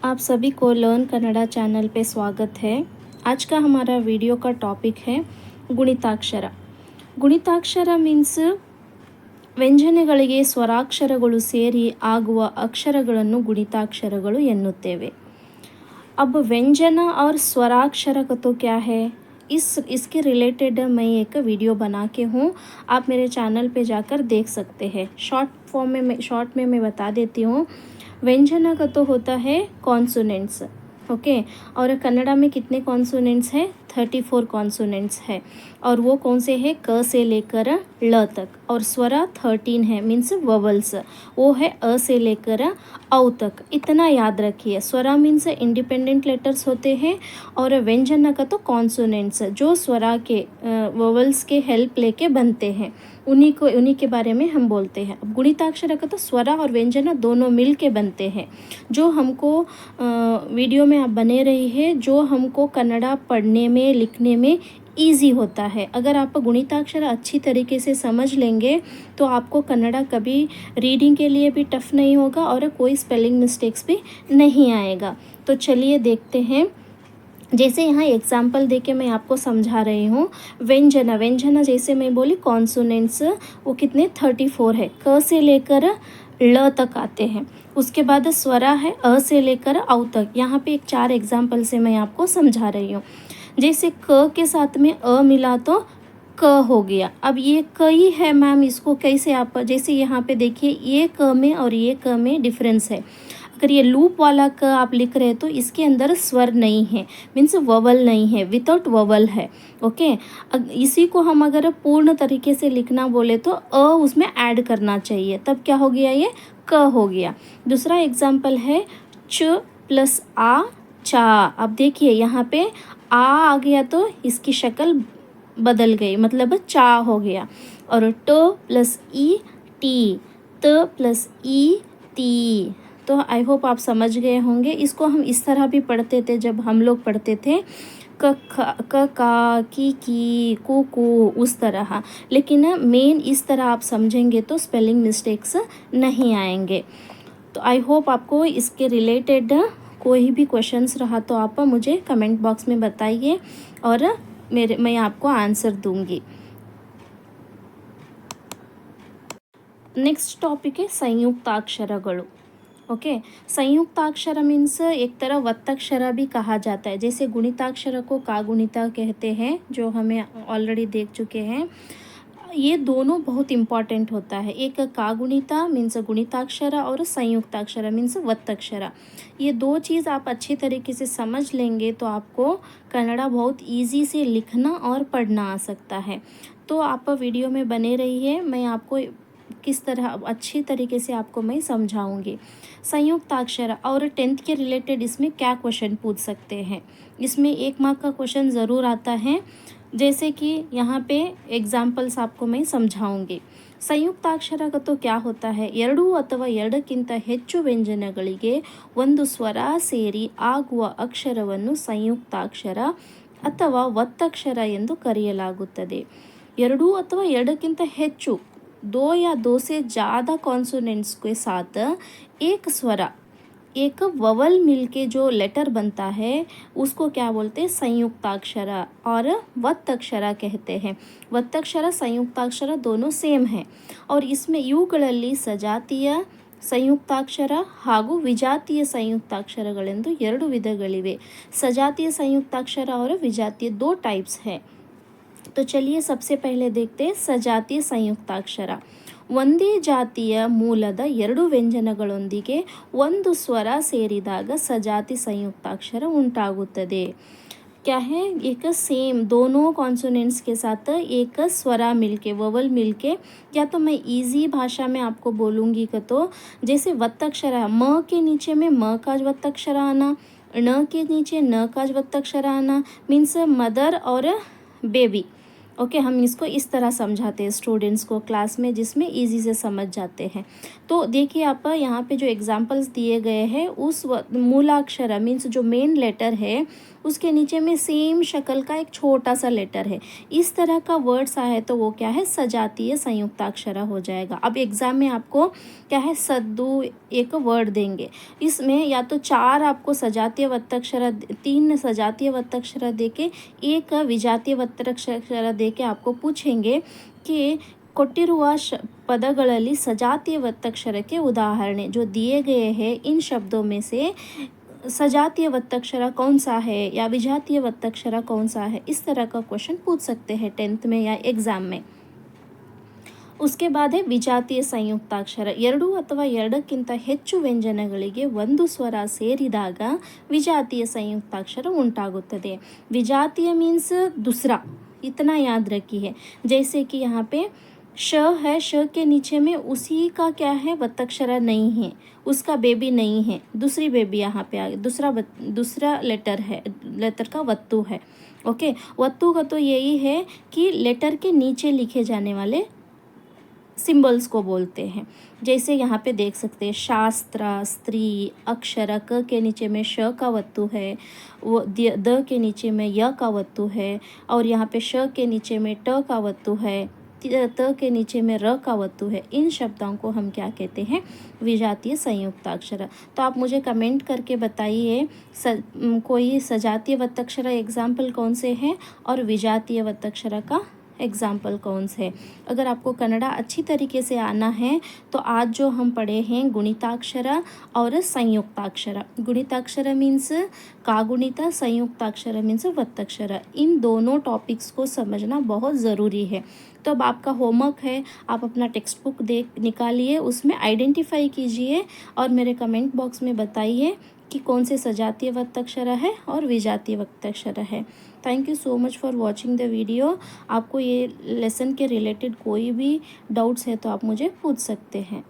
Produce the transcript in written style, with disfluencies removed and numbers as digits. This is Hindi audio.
आप सभी को लर्न कन्नड़ा चैनल पे स्वागत है। आज का हमारा वीडियो का टॉपिक है ಗುಣಿತಾಕ್ಷರ। ಗುಣಿತಾಕ್ಷರ ಮೀನ್ಸ್ ವ್ಯಂಜನಗಳಿಗೆ ಸ್ವರಾಕ್ಷರಗಳು ಸೇರಿ ಆಗುವ ಅಕ್ಷರಗಳನ್ನು ಗುಣಿತಾಕ್ಷರಗಳು ಎನ್ನುತ್ತೇವೆ। अब व्यंजना और स्वराक्षर का तो क्या है, इसके रिलेटेड मैं एक वीडियो बना के हूँ, आप मेरे चैनल पे जाकर देख सकते हैं। शॉर्ट में मैं बता देती हूँ। व्यंजना का तो होता है कॉन्सोनेंट्स, ओके। और कन्नड़ा में कितने कॉन्सोनेंट्स हैं? 34 कॉन्सोनेंट्स है। और वो कौन से हैं? क से लेकर ल तक। और स्वरा 13 है, मीन्स ववल्स, वो है अ से लेकर औ तक। इतना याद रखिए। स्वरा मीन्स इंडिपेंडेंट लेटर्स होते हैं और व्यंजना का तो कॉन्सोनेंट्स जो स्वरा के ववल्स के हेल्प लेके बनते हैं, उन्हीं के बारे में हम बोलते हैं। अब गुणिताक्षर का तो स्वरा और व्यंजना दोनों मिल के बनते हैं। जो हमको वीडियो में आप बने रही है, जो हमको कन्नड़ा पढ़ने में लिखने में ईजी होता है। अगर आप गुणिताक्षर अच्छी तरीके से समझ लेंगे तो आपको कन्नड़ा कभी रीडिंग के लिए भी टफ नहीं होगा और कोई स्पेलिंग मिस्टेक्स भी नहीं आएगा। तो चलिए देखते हैं। जैसे यहाँ एग्जाम्पल देके मैं आपको समझा रही हूँ। व्यंजना जैसे मैं बोली कॉन्सोनेंट्स वो कितने 34 है, क से लेकर ल तक आते हैं। उसके बाद स्वरा है अ से लेकर औ तक। यहाँ पे एक 4 एग्जाम्पल से मैं आपको समझा रही हूँ। जैसे क के साथ में अ मिला तो क हो गया। अब ये क ही है मैम, इसको कैसे आप, जैसे यहाँ पे देखिए ये क में और ये क में डिफरेंस है। अगर ये लूप वाला क आप लिख रहे हैं तो इसके अंदर स्वर नहीं है, मीन्स ववल नहीं है, विदाउट ववल है, ओके। इसी को हम अगर पूर्ण तरीके से लिखना बोले तो अ उसमें ऐड करना चाहिए, तब क्या हो गया, ये क हो गया। दूसरा एग्जाम्पल है च प्लस आ चा। अब देखिए यहाँ पे आ गया तो इसकी शक्ल बदल गई, मतलब चा हो गया। और ट प्लस ई टी, त प्लस ई ती। तो आई होप आप समझ गए होंगे। इसको हम इस तरह भी पढ़ते थे जब हम लोग पढ़ते थे, क का की कू कू, उस तरह। लेकिन मेन इस तरह आप समझेंगे तो स्पेलिंग मिस्टेक्स नहीं आएंगे। तो आई होप आपको इसके रिलेटेड कोई भी क्वेश्चंस रहा तो आप मुझे कमेंट बॉक्स में बताइए और मैं आपको आंसर दूंगी। नेक्स्ट टॉपिक है संयुक्ताक्षरಗಳು, ओके। संयुक्ताक्षर मीन्स एक तरह वत्तक्षर भी कहा जाता है। जैसे गुणिताक्षर को कागुणिता कहते हैं, जो हमें ऑलरेडी देख चुके हैं। ये दोनों बहुत इम्पॉर्टेंट होता है। एक कागुणिता मीन्स गुणिताक्षर और संयुक्ताक्षर मीन्स वत्तक्षर। ये दो चीज़ आप अच्छी तरीके से समझ लेंगे तो आपको कन्नड़ा बहुत ईजी से लिखना और पढ़ना आ सकता है। तो आप वीडियो में बने रहिए, मैं आपको किस तरह अच्छी तरीके से आपको मैं समझाऊंगी। संयुक्ताक्षर और 10th के रिलेटेड इसमें क्या क्वेश्चन पूछ सकते हैं, इसमें 1 मार्क का क्वेश्चन ज़रूर आता है। जैसे कि यहाँ पे एग्जाम्पल्स आपको मैं समझाऊंगी। ಸಂಯುಕ್ತಾಕ್ಷರ तो क्या होता है, ಎರಡು ಅಥವಾ ಎರಡಕ್ಕಿಂತ ಹೆಚ್ಚು ವ್ಯಂಜನಗಳಿಗೆ ಒಂದು ಸ್ವರ ಸೇರಿ ಆಗುವ ಅಕ್ಷರವನ್ನು ಸಂಯುಕ್ತಾಕ್ಷರ ಅಥವಾ ಒತ್ತಕ್ಷರ ಎಂದು ಕರೆಯಲಾಗುತ್ತದೆ। ಎರಡು ಅಥವಾ ಎರಡಕ್ಕಿಂತ ಹೆಚ್ಚು, 2 या 2 से ज़्यादा कॉन्सोनेंट्स के साथ एक स्वरा, एक ववल मिलके जो लेटर बनता है उसको क्या बोलते हैं, संयुक्ताक्षर और वत्तक्षर कहते हैं। वत्तक्षर संयुक्ताक्षर दोनों सेम है। और इसमें ಇವುಗಳಲ್ಲಿ ಸಜಾತೀಯ ಸಂಯುಕ್ತಾಕ್ಷರ ಹಾಗೂ ವಿಜಾತೀಯ ಸಂಯುಕ್ತಾಕ್ಷರಗಳೆಂದು 2 ವಿಧಗಳಿವೆ। सजातीय संयुक्ताक्षर और विजातीय 2 टाइप्स है। तो चलिए सबसे पहले देखते हैं सजातीय संयुक्ताक्षर। ಒಂದೇ ಜಾತಿಯ ಮೂಲದ 2 ವ್ಯಂಜನಗಳೊಂದಿಗೆ ಒಂದು ಸ್ವರ ಸೇರಿದಾಗ ಸಜಾತಿ ಸಂಯುಕ್ತಾಕ್ಷರ ಉಂಟಾಗುತ್ತದೆ। क्या है, एक सेम दोनों कॉन्सोनेंट्स के साथ एक स्वरा मिलके, ववल मिलके, या तो मैं इजी भाषा में आपको बोलूँगी तो जैसे वत्तक्षर है, म के नीचे में म का वत्तक्षर आना, ण के नीचे न का वत्तक्षर आना, मीन्स मदर और बेबी, ओके। हम इसको इस तरह समझाते हैं स्टूडेंट्स को क्लास में, जिसमें इजी से समझ जाते हैं। तो देखिए आप यहाँ पे जो एग्जांपल्स दिए गए हैं उस मूलाक्षर मीन्स जो मेन लेटर है उसके नीचे में सेम शक्ल का एक छोटा सा लेटर है, इस तरह का वर्ड्स आए तो वो क्या है, सजातीय संयुक्ताक्षर हो जाएगा। अब एग्ज़ाम में आपको क्या है, सद्दू एक वर्ड देंगे, इसमें या तो 4 आपको सजातीय वत्तक्षर, 3 सजातीय वत्तक्षर दे के एक विजातीय वत्तक्षर दे के आपको पूछेंगे कि ಕೊಟ್ಟಿರುವ पदಗಳಲ್ಲಿ सजातीय वत्तक्षर के उदाहरण जो दिए गए हैं, इन शब्दों में से सजातीय वत्तक्षर कौन सा है या विजातीय वत्तक्षर कौन सा है, इस तरह का क्वेश्चन पूछ सकते हैं 10th में या एग्ज़ाम में। उसके बाद है ವಿಜಾತೀಯ ಸಂಯುಕ್ತಾಕ್ಷರ, 2 ಅಥವಾ 2ಕ್ಕಿಂತ ಹೆಚ್ಚು ವ್ಯಂಜನಗಳಿಗೆ ಒಂದು ಸ್ವರ ಸೇರಿದಾಗ ವಿಜಾತೀಯ ಸಂಯುಕ್ತಾಕ್ಷರ ಉಂಟಾಗುತ್ತದೆ। विजातीय मीन्स दूसरा, इतना याद रखिए। जैसे कि यहाँ पे श है, श के नीचे में उसी का क्या है, वत्तक्षर नहीं है, उसका बेबी नहीं है, दूसरी बेबी यहाँ पे आ गई, दूसरा लेटर है, लेटर का वत्तु है। ओके, वत्तु का तो यही है कि लेटर के नीचे लिखे जाने वाले सिंबल्स को बोलते हैं। जैसे यहाँ पे देख सकते हैं शास्त्र, स्त्री, अक्षर, क के नीचे में श का वत्तु है, वो द के नीचे में य का वत्तु है, और यहाँ पे श के नीचे में ट का वत्तु है, त के नीचे में र का वत्तु है। इन शब्दों को हम क्या कहते हैं, विजातीय संयुक्ताक्षर। तो आप मुझे कमेंट करके बताइए कोई सजातीय वत्तक्षर एग्जाम्पल कौन से हैं और विजातीय वत्तक्षर का एग्जाम्पल कौन से है। अगर आपको कन्नड़ा अच्छी तरीके से आना है तो आज जो हम पढ़े हैं गुणिताक्षर और संयुक्ताक्षर, गुणिताक्षर मीन्स कागुणित, संयुक्ताक्षर मीन्स वत्तक्षर, इन दोनों टॉपिक्स को समझना बहुत ज़रूरी है। तो अब आपका होमवर्क है, आप अपना टेक्स्ट बुक निकालिए, उसमें आइडेंटिफाई कीजिए और मेरे कमेंट बॉक्स में बताइए कि कौन से सजातीय वत्तक्षर है और विजातीय वत्तक्षर है। Thank you so much for watching the video. आपको ये लेसन के रिलेटेड कोई भी डाउट्स है तो आप मुझे पूछ सकते हैं।